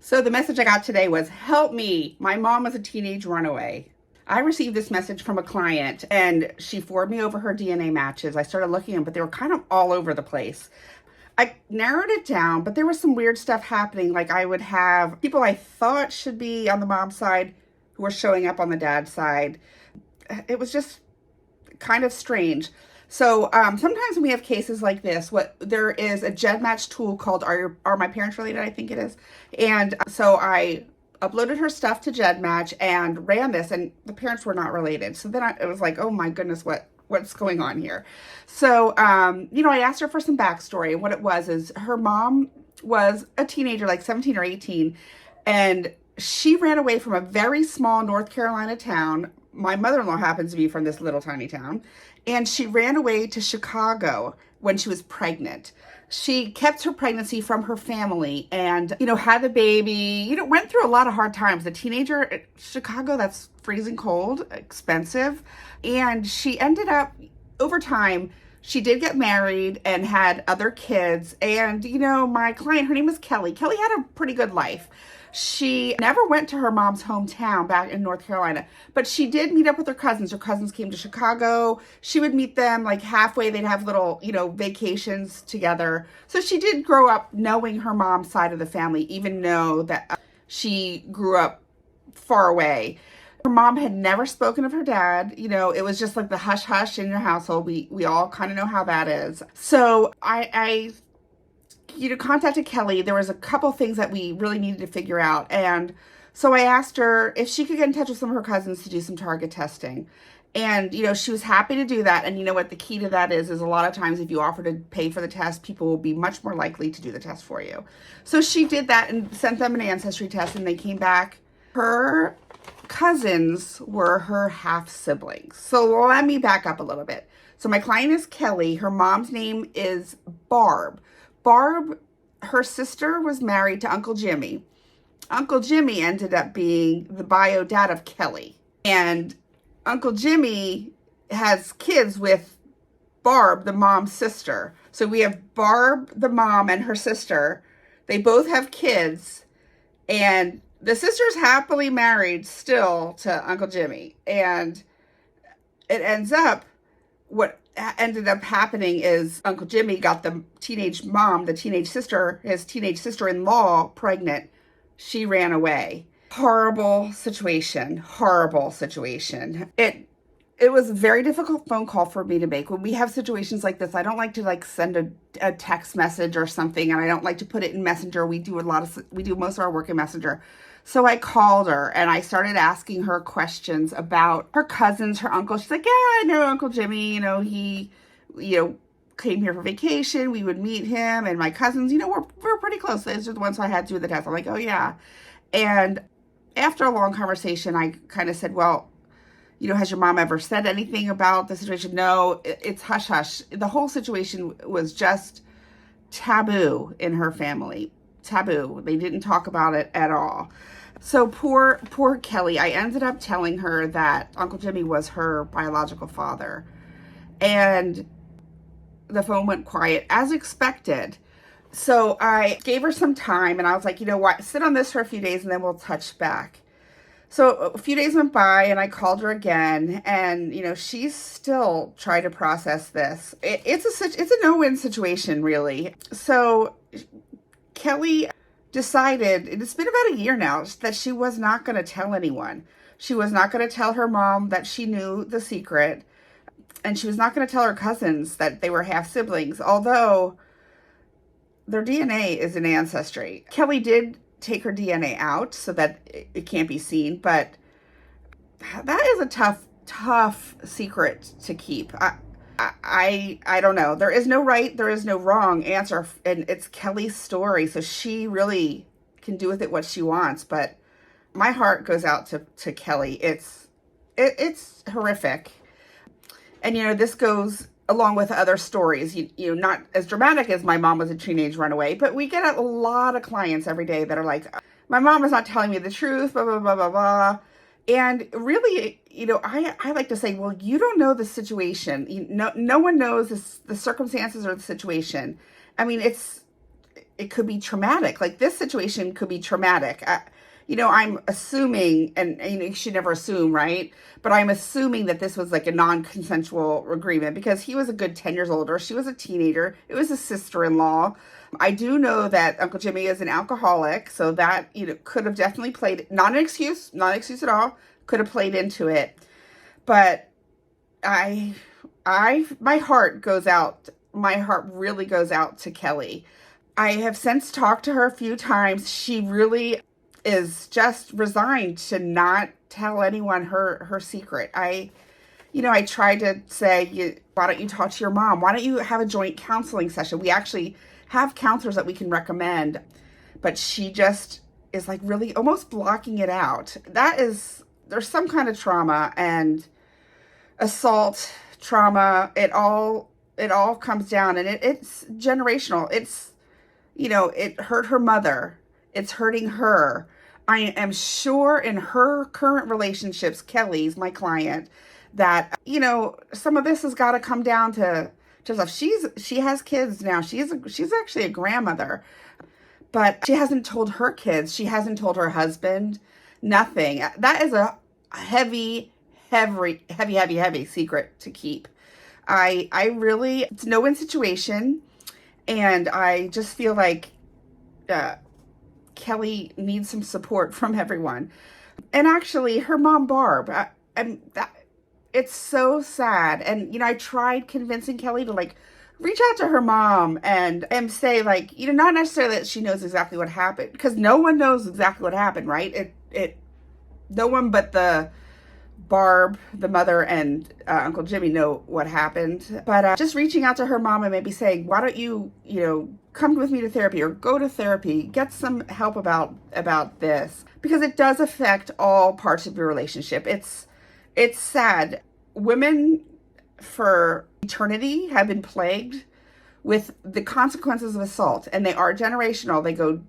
So the message I got today was, help me. My mom was a teenage runaway. I received this message from a client and she forwarded me over her DNA matches. I started looking at them, but they were kind of all over the place. I narrowed it down, but there was some weird stuff happening. Like I would have people I thought should be on the mom's side who were showing up on the dad's side. It was just kind of strange. So sometimes when we have cases like this, there is a GEDmatch tool called Are My Parents Related? I think it is. And so I uploaded her stuff to GEDmatch and ran this, and the parents were not related. So then it was like, oh my goodness, what's going on here? So, I asked her for some backstory. And what it was is her mom was a teenager, like 17 or 18, and she ran away from a very small North Carolina town. My mother-in-law happens to be from this little tiny town, and she ran away to Chicago when she was pregnant. She kept her pregnancy from her family and, had the baby, went through a lot of hard times. A teenager, Chicago, that's freezing cold, expensive. And she ended up, over time, she did get married and had other kids. And, my client, her name was Kelly. Kelly had a pretty good life. She never went to her mom's hometown back in North Carolina, but she did meet up with her cousins. Her cousins came to Chicago. She would meet them like halfway. They'd have little, vacations together. So she did grow up knowing her mom's side of the family, even though that she grew up far away. Her mom had never spoken of her dad. It was just like the hush hush in your household. We all kind of know how that is. So I contacted Kelly. There was a couple things that we really needed to figure out. And so I asked her if she could get in touch with some of her cousins to do some target testing. And, she was happy to do that. And you know what the key to that is a lot of times if you offer to pay for the test, people will be much more likely to do the test for you. So she did that and sent them an Ancestry test, and they came back. Her cousins were her half siblings. So let me back up a little bit. So my client is Kelly. Her mom's name is Barb. Barb, her sister, was married to Uncle Jimmy. Uncle Jimmy ended up being the bio dad of Kelly. And Uncle Jimmy has kids with Barb, the mom's sister. So we have Barb, the mom, and her sister. They both have kids. And the sister's happily married still to Uncle Jimmy. And it ends up, what ended up happening is Uncle Jimmy got the teenage mom, his teenage sister-in-law pregnant. She ran away. Horrible situation. It was a very difficult phone call for me to make. When we have situations like this, I don't like to send a text message or something, and I don't like to put it in Messenger. We do most of our work in Messenger. So I called her and I started asking her questions about her cousins, her uncle. She's like, yeah, I know Uncle Jimmy. He, came here for vacation. We would meet him, and my cousins, we're pretty close. Those are the ones I had to do the test. I'm like, oh yeah. And after a long conversation, I kind of said, well, has your mom ever said anything about the situation? No, it's hush hush. The whole situation was just taboo in her family. Taboo. They didn't talk about it at all. So poor Kelly, I ended up telling her that Uncle Jimmy was her biological father. And the phone went quiet as expected. So I gave her some time and I was like, you know what, sit on this for a few days and then we'll touch back. So a few days went by and I called her again, and she's still trying to process this. It's a no-win situation, really. So Kelly decided, it's been about a year now, that she was not going to tell anyone. She was not going to tell her mom that she knew the secret, and she was not going to tell her cousins that they were half siblings, although their DNA is in Ancestry. Kelly did take her DNA out so that it can't be seen, but that is a tough secret to keep. I don't know. There is no right, there is no wrong answer, and it's Kelly's story, so she really can do with it what she wants. But my heart goes out to Kelly. It's horrific, and this goes along with other stories. Not as dramatic as my mom was a teenage runaway, but we get a lot of clients every day that are like, my mom is not telling me the truth, blah blah blah blah blah. And really, I like to say, well, you don't know the situation. No one knows the circumstances or the situation. I mean, it's it could be traumatic. Like this situation could be traumatic. I'm assuming, and you should never assume, right? But I'm assuming that this was like a non-consensual agreement because he was a good 10 years older. She was a teenager. It was a sister-in-law. I do know that Uncle Jimmy is an alcoholic, so that, could have definitely played, not an excuse at all, could have played into it. But my heart really goes out to Kelly. I have since talked to her a few times. She really is just resigned to not tell anyone her secret. I tried to say, why don't you talk to your mom? Why don't you have a joint counseling session? We actually have counselors that we can recommend, but she just is like really almost blocking it out. There's some kind of trauma and assault trauma. It all comes down, and it's generational. It's, it hurt her mother. It's hurting her. I am sure in her current relationships, Kelly's, my client, that, some of this has got to come down to stuff. She has kids now. She's actually a grandmother, but she hasn't told her kids. She hasn't told her husband, nothing. That is a heavy secret to keep. It's a no-win situation. And I just feel like Kelly needs some support from everyone. And actually, her mom, Barb, it's so sad. And, I tried convincing Kelly to reach out to her mom and say not necessarily that she knows exactly what happened, because no one knows exactly what happened, right? No one but the Barb, the mother, and Uncle Jimmy know what happened. But just reaching out to her mom and maybe saying, why don't you, come with me to therapy or go to therapy, get some help about this, because it does affect all parts of your relationship. It's sad. Women for eternity have been plagued with the consequences of assault, and they are generational. They go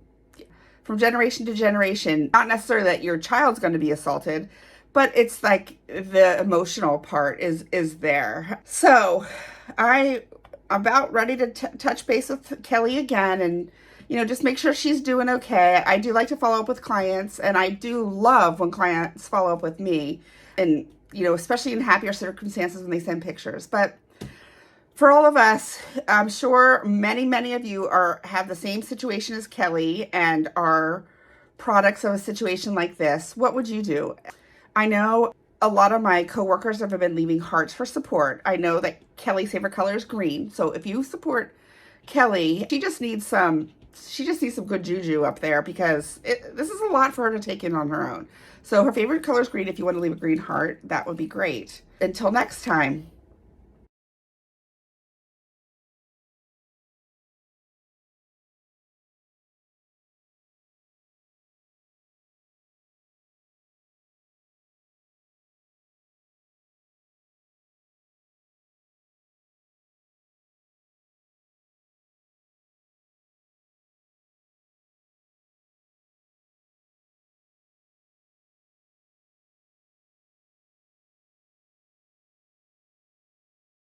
from generation to generation. Not necessarily that your child's going to be assaulted, but it's like the emotional part is there. So I'm about ready to touch base with Kelly again and, just make sure she's doing okay. I do like to follow up with clients, and I do love when clients follow up with me, and, especially in happier circumstances when they send pictures. But for all of us, I'm sure many of you have the same situation as Kelly and are products of a situation like this. What would you do? I know a lot of my coworkers have been leaving hearts for support. I know that Kelly's favorite color is green. So if you support Kelly, she just needs some good juju up there, because this is a lot for her to take in on her own. So her favorite color is green. If you want to leave a green heart, that would be great. Until next time.